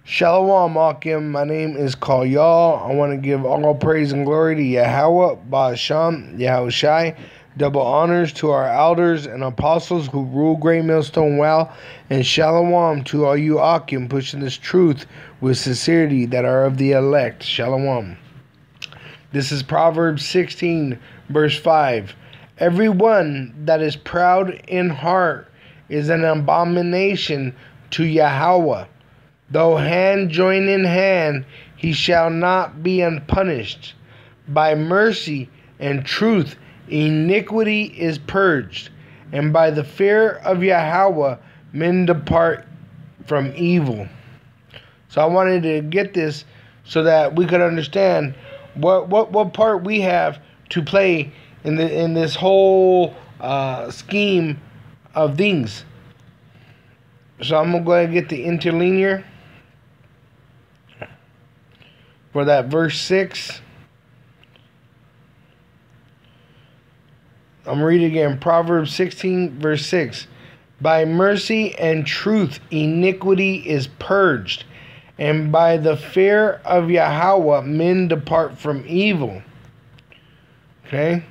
Shalom, Akim. My name is Y'all. I want to give all praise and glory to Yahweh, Ba'asham, Yahushai. Double honors to our elders and apostles who rule Great Millstone well. And shalom to all you Akim pushing this truth with sincerity that are of the elect. Shalom. This is Proverbs 16, verse 5. Everyone that is proud in heart is an abomination to Yahweh. Though hand join in hand, he shall not be unpunished. By mercy and truth, iniquity is purged, and by the fear of Yahweh, men depart from evil. So I wanted to get this so that we could understand what part we have to play in this whole scheme of things. So I'm gonna go ahead and get the interlinear for that verse 6. I'm reading again. Proverbs 16, verse 6. By mercy and truth, iniquity is purged, and by the fear of Yahweh, men depart from evil. Okay?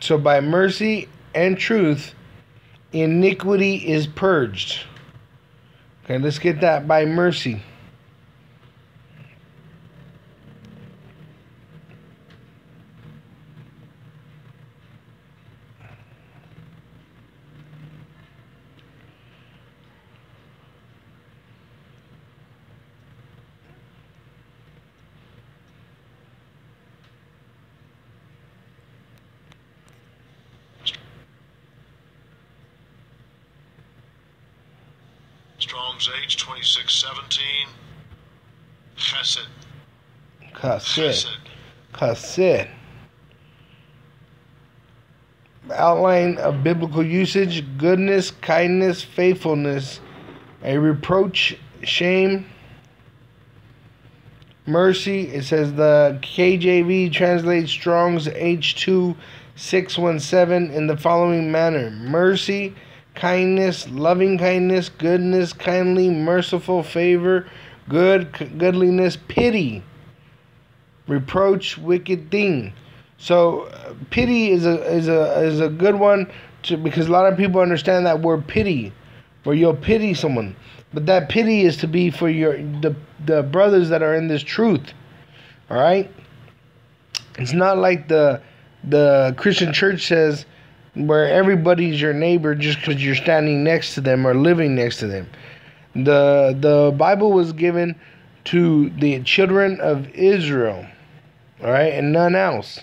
So by mercy and truth, iniquity is purged. Okay, let's get that by mercy. Strong's H 2617. Chesed. Chesed. Outline of biblical usage: goodness, kindness, faithfulness, a reproach, shame, mercy. It says the KJV translates Strong's H2 617 in the following manner: mercy, kindness, loving kindness, goodness, kindly, merciful, favor, goodliness, pity, reproach, wicked thing. So pity is a good one because a lot of people understand that word pity, where you'll pity someone, but that pity is to be for the brothers that are in this truth. All right, it's not like the Christian church says, where everybody's your neighbor just because you're standing next to them or living next to them. The Bible was given to the children of Israel, all right, and none else.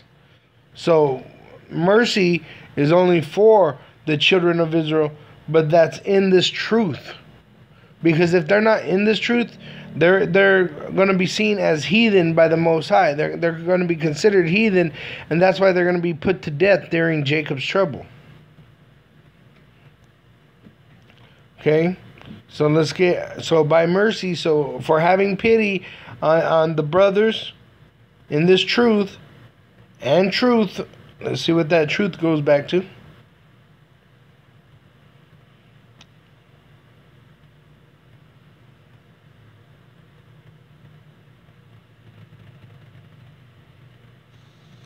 So mercy is only for the children of Israel, but that's in this truth. Because if they're not in this truth, they're going to be seen as heathen by the Most High. They're going to be considered heathen, and that's why they're going to be put to death during Jacob's trouble. Okay, so let's get, so by mercy, so for having pity on the brothers in this truth and truth. Let's see what that truth goes back to.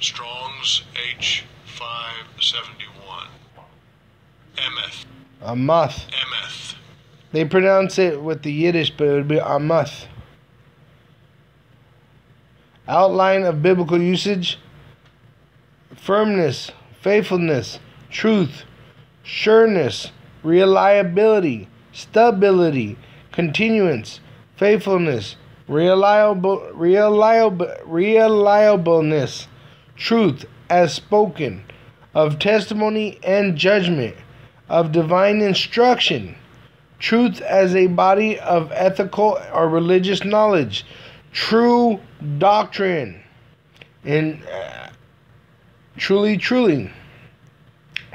Strong's H571. Emeth. Amath. Emeth. They pronounce it with the Yiddish, but it would be Amath. Outline of biblical usage: firmness, faithfulness, truth, sureness, reliability, stability, continuance, faithfulness, reliableness, truth as spoken, of testimony and judgment, of divine instruction, truth as a body of ethical or religious knowledge, true doctrine, and truly.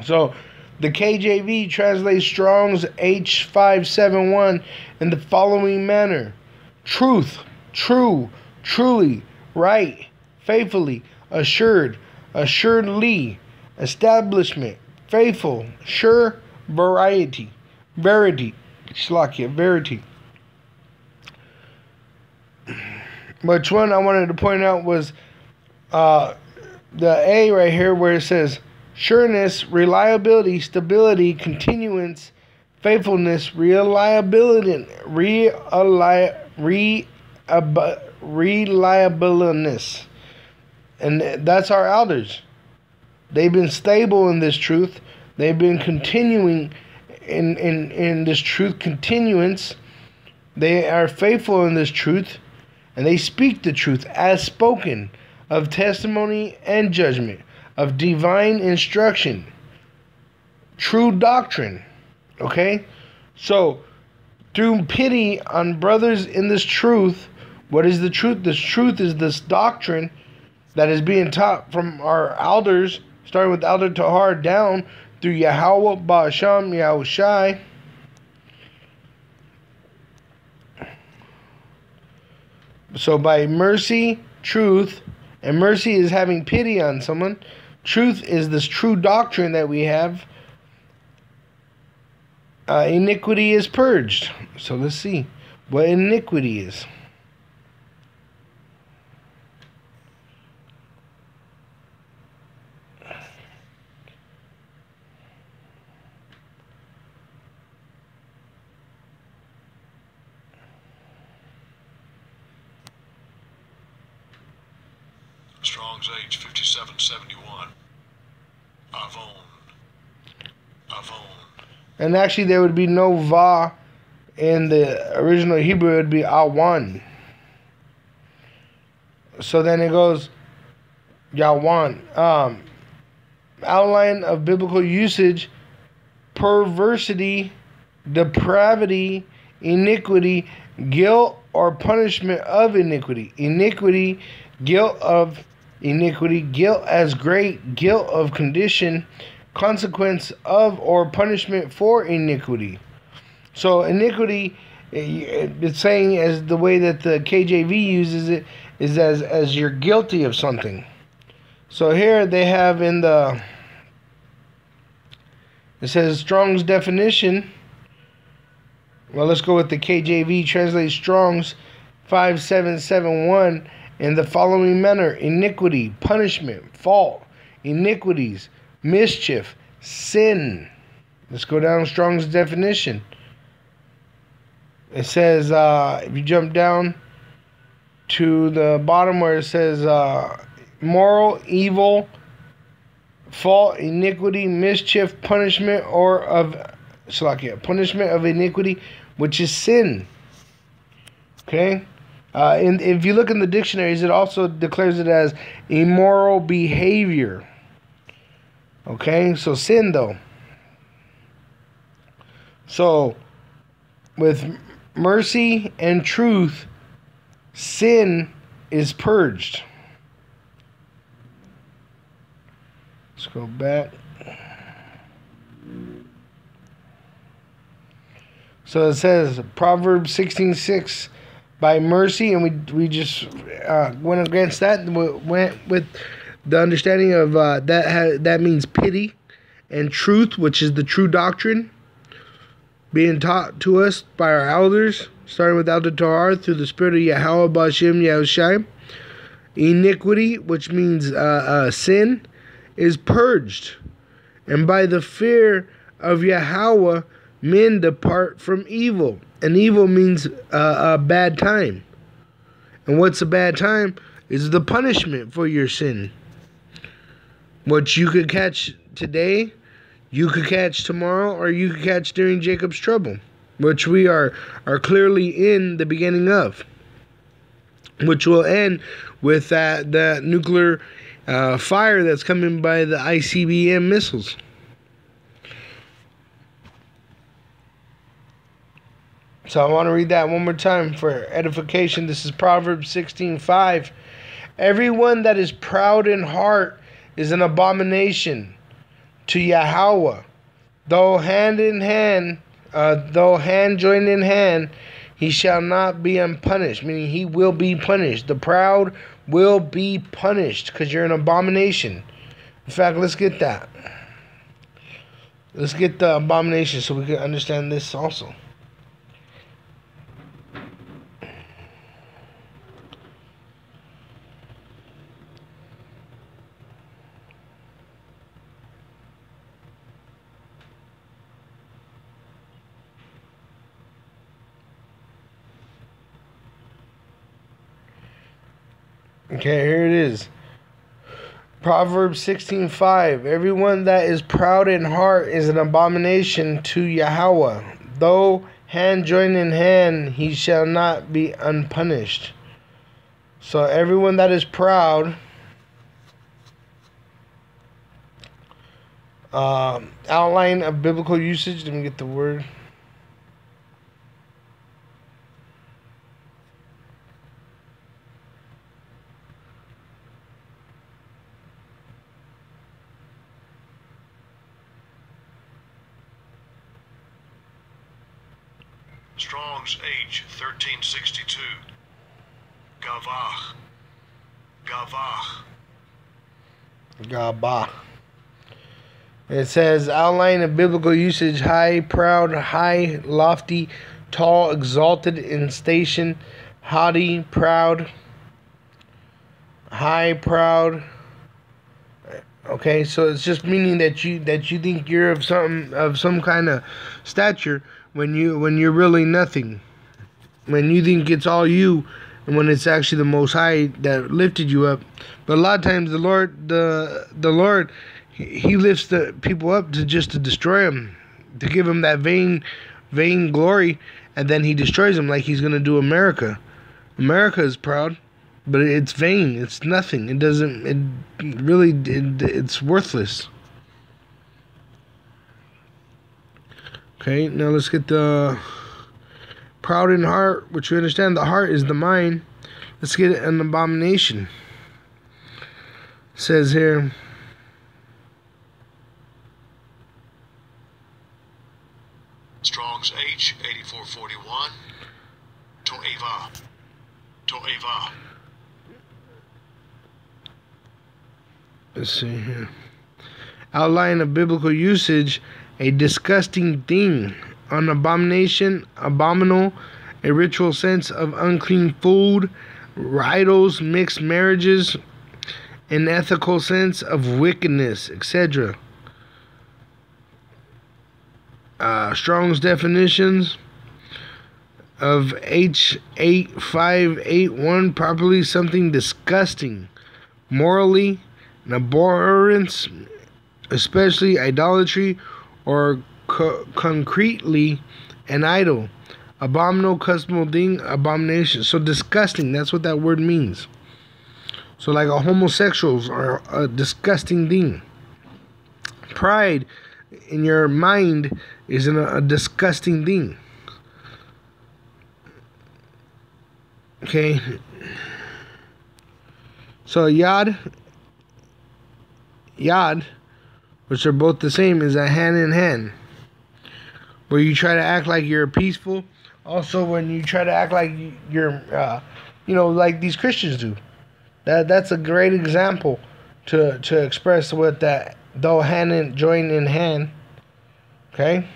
So the KJV translates Strong's H571 in the following manner: truth, true, truly, right, faithfully, assured, assuredly, establishment, faithful, sure, verity, Shlakia, verity. Which one I wanted to point out was the A right here where it says sureness, reliability, stability, continuance, faithfulness, reliableness. And that's our elders. They've been stable in this truth. They've been continuing in this truth, continuance. They are faithful in this truth, and they speak the truth as spoken, of testimony and judgment, of divine instruction, true doctrine. Okay? So, through pity on brothers in this truth, what is the truth? This truth is this doctrine that is being taught from our elders, starting with Elder Tahar down through Yahweh, Ba'asham, Yahushai. So by mercy, truth, and mercy is having pity on someone. Truth is this true doctrine that we have. Iniquity is purged. So let's see what iniquity is. Strong's H 5771. Avon. And actually there would be no va in the original Hebrew. It would be awan. So then it goes yawan. Outline of biblical usage: perversity, depravity, iniquity, guilt or punishment of iniquity. Iniquity, guilt of iniquity, guilt as great, guilt of condition, consequence of or punishment for iniquity. So iniquity, it's saying as the way that the KJV uses it, is as you're guilty of something. So here they have in the, it says Strong's definition. Well, let's go with the KJV. Translate Strong's 5771 in the following manner: iniquity, punishment, fault, iniquities, mischief, sin. Let's go down Strong's definition. It says, if you jump down to the bottom where it says moral, evil, fault, iniquity, mischief, punishment, or of punishment of iniquity, which is sin. Okay? And if you look in the dictionaries, it also declares it as immoral behavior. Okay, so sin though. So with mercy and truth, sin is purged. Let's go back. So it says Proverbs 16:6. By mercy, and we just went against that. We went with the understanding of that means pity, and truth, which is the true doctrine, being taught to us by our elders, starting with Elder Tahar through the spirit of Yahweh, Ba'ashim, Yahushai. Iniquity, which means sin, is purged, and by the fear of Yahweh, men depart from evil. And evil means a bad time. And what's a bad time is the punishment for your sin. What you could catch today, you could catch tomorrow, or you could catch during Jacob's trouble, which we are clearly in the beginning of, which will end with that nuclear fire that's coming by the ICBM missiles. So I want to read that one more time for edification. This is Proverbs 16:5. Everyone that is proud in heart is an abomination to Yahweh. Though hand joined in hand, he shall not be unpunished. Meaning he will be punished. The proud will be punished because you're an abomination. In fact, let's get that. Let's get the abomination so we can understand this also. Okay, here it is. Proverbs 16:5. Everyone that is proud in heart is an abomination to Yahweh. Though hand join in hand, he shall not be unpunished. So everyone that is proud, outline of biblical usage. Let me get the word. Strong's H 1362. Gavach. Gavach. Gabah. It says outline of biblical usage: high, proud, high, lofty, tall, exalted in station, haughty, proud, high, proud. Okay, so it's just meaning that you think you're of some kind of stature when you're really nothing. When you think it's all you, and when it's actually the Most High that lifted you up. But a lot of times the Lord, He lifts the people up to destroy them, to give them that vain glory, and then He destroys them like He's gonna do America. America is proud, but it's vain. It's nothing. It doesn't. It's worthless. Okay, now let's get the proud in heart, which we understand the heart is the mind. Let's get an abomination. It says here. Strong's H 8441. To'eva. To'eva. Let's see here. Outline of biblical usage: a disgusting thing, an abomination, abominable, a ritual sense of unclean food, idols, mixed marriages, an ethical sense of wickedness, etc. Strong's definitions of H8581: properly something disgusting, morally an abhorrence, especially idolatry, or concretely an idol. Abominable, customary thing, abomination. So disgusting, that's what that word means. So like homosexuals are a disgusting thing. Pride in your mind is a disgusting thing. Okay. So Yad, which are both the same, is a hand in hand. Where you try to act like you're peaceful. Also, when you try to act like you're, like these Christians do. That's a great example to express what that though join in hand. Okay.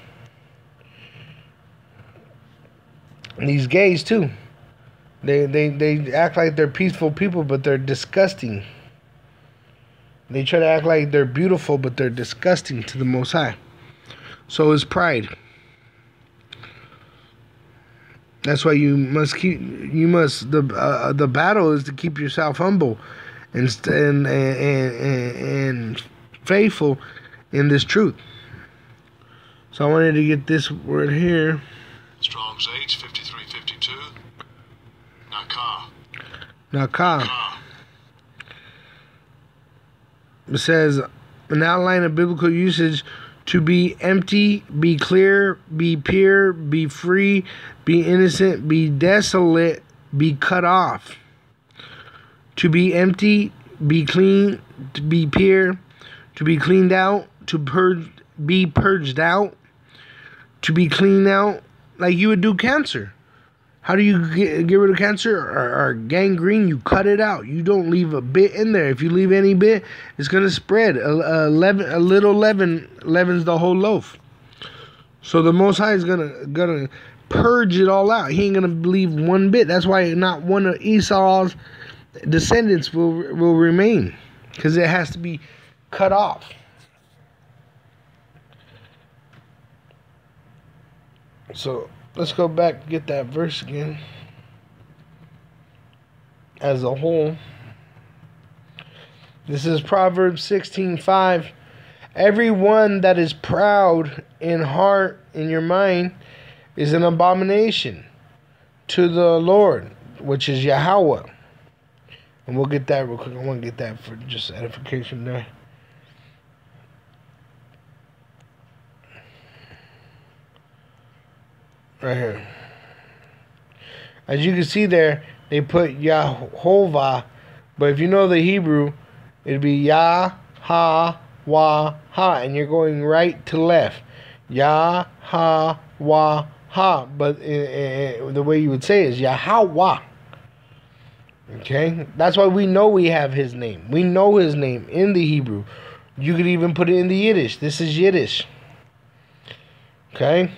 And these gays too. They act like they're peaceful people, but they're disgusting. They try to act like they're beautiful, but they're disgusting to the Most High. So is pride. That's why the battle is to keep yourself humble and faithful in this truth. So I wanted to get this word here. Strong's H 5352. Nakah. Nakah. It says an outline of biblical usage: to be empty, be clear, be pure, be free, be innocent, be desolate, be cut off. To be empty, be clean, to be pure, to be cleaned out, to be purged out, to be cleaned out, like you would do cancer. How do you get rid of cancer or gangrene? You cut it out. You don't leave a bit in there. If you leave any bit, it's going to spread. A little leaven leavens the whole loaf. So the Most High is gonna purge it all out. He ain't going to leave one bit. That's why not one of Esau's descendants will remain, because it has to be cut off. So let's go back and get that verse again as a whole. This is Proverbs 16:5. Everyone that is proud in heart, in your mind, is an abomination to the Lord, which is Yahweh. And we'll get that real quick. I want to get that for just edification there. Right here. As you can see there, they put Yahovah, but if you know the Hebrew, it'd be Yah, Ha, Wah, Ha, and you're going right to left. Yah, Ha, Wah, Ha, but the way you would say it is Yahweh. Okay? That's why we know we have his name. We know his name in the Hebrew. You could even put it in the Yiddish. This is Yiddish. Okay?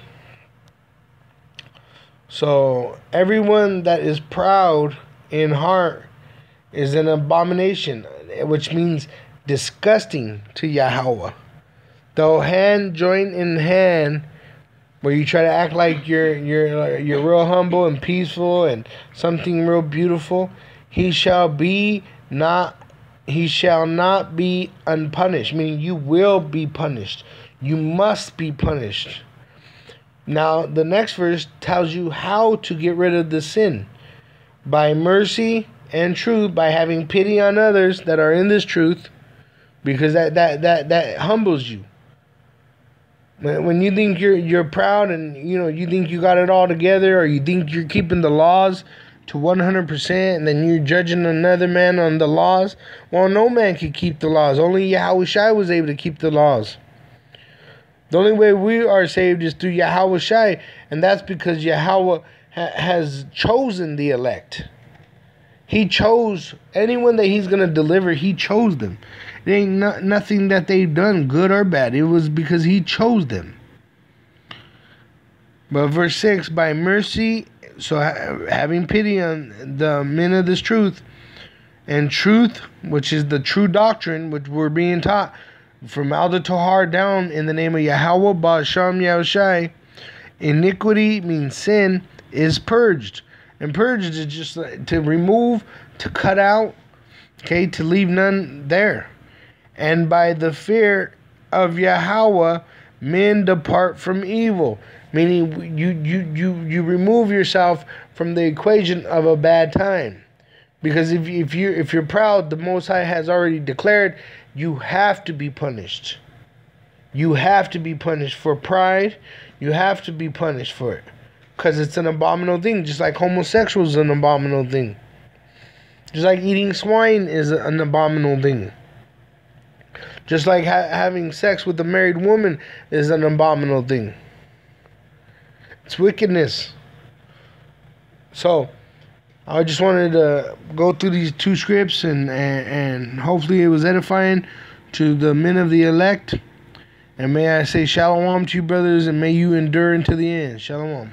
So, everyone that is proud in heart is an abomination, which means disgusting to Yahweh. Though hand joint in hand, where you try to act like you're real humble and peaceful and something real beautiful, he shall not be unpunished, meaning you will be punished. You must be punished. Now, the next verse tells you how to get rid of the sin. By mercy and truth, by having pity on others that are in this truth, because that humbles you. When you think you're proud and you think you got it all together, or you think you're keeping the laws to 100%, and then you're judging another man on the laws, well, no man can keep the laws. Only Yahushua was able to keep the laws. The only way we are saved is through Yahushua, and that's because Yahweh has chosen the elect. He chose anyone that he's going to deliver. He chose them. It ain't nothing that they've done, good or bad. It was because he chose them. But verse 6, by mercy, so having pity on the men of this truth, and truth, which is the true doctrine, which we're being taught, from Alda Tohar down in the name of Yahweh, Ba'asham Yahushai, iniquity means sin, is purged. And purged is just to remove, to cut out, okay, to leave none there. And by the fear of Yahweh, men depart from evil. Meaning you remove yourself from the equation of a bad time. Because if you're proud, the Most High has already declared you have to be punished. You have to be punished for pride. You have to be punished for it. Because it's an abominable thing. Just like homosexual is an abominable thing. Just like eating swine is an abominable thing. Just like having sex with a married woman is an abominable thing. It's wickedness. So, I just wanted to go through these two scripts and hopefully it was edifying to the men of the elect. And may I say shalom to you, brothers, and may you endure until the end. Shalom.